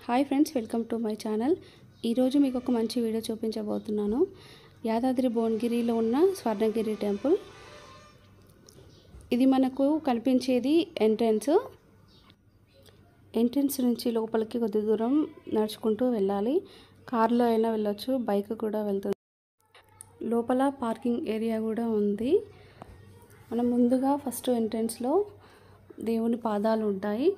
Hi friends, welcome to my channel. ఈరోజు మీకు ఒక మంచి వీడియో చూపించబోతున్నాను. యాదాద్రి భువనగిరిలో ఉన్న స్వర్ణగిరి టెంపుల్. ఇది మనకు కనిపించేది ఎంట్రన్స్ నుంచి లోపలికి కొద్ది దూరం నడుచుకుంటూ వెళ్ళాలి. కారులో అయినా వెళ్ళొచ్చు, బైక్ కూడా వెళ్తుంది. లోపల పార్కింగ్ ఏరియా కూడా ఉంది. మనం ముందుగా ఫస్ట్ ఎంట్రన్స్లో దేవుని పాదాలు ఉంటాయి.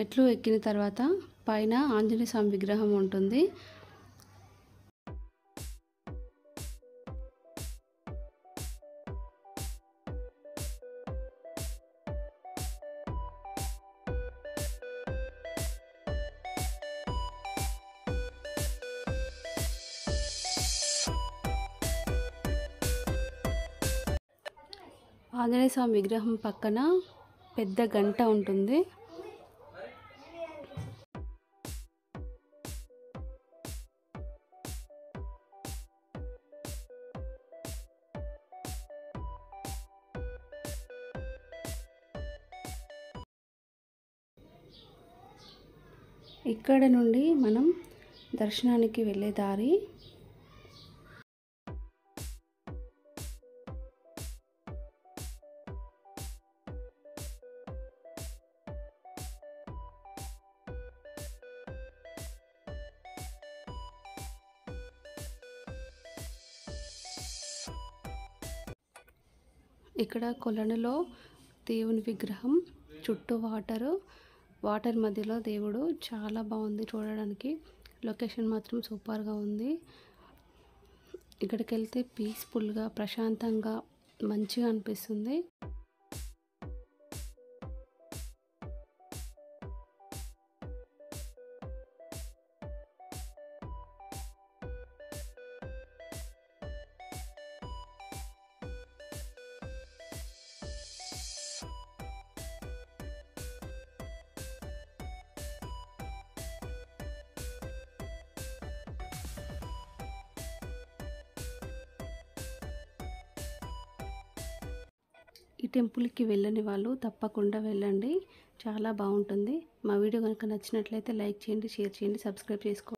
మెట్లు ఎక్కిన తర్వాత పైన ఆంజనేయ స్వామి విగ్రహం ఉంటుంది. ఆంజనేయ స్వామి విగ్రహం పక్కన పెద్ద గంట ఉంటుంది. ఇక్కడ నుండి మనం దర్శనానికి వెళ్ళే దారి. ఇక్కడ కొలనులో దేవుని విగ్రహం, చుట్టూ వాటర్ మధ్యలో దేవుడు. చాలా బాగుంది చూడడానికి. లొకేషన్ మాత్రం సూపర్గా ఉంది. ఇక్కడికి వెళ్తే పీస్ఫుల్గా, ప్రశాంతంగా, మంచిగా అనిపిస్తుంది. ఈ టెంపుల్కి వెళ్ళని వాళ్ళు తప్పకుండా వెళ్ళండి, చాలా బాగుంటుంది. మా వీడియో కనుక నచ్చినట్లయితే లైక్ చేయండి, షేర్ చేయండి, సబ్స్క్రైబ్ చేసుకోండి.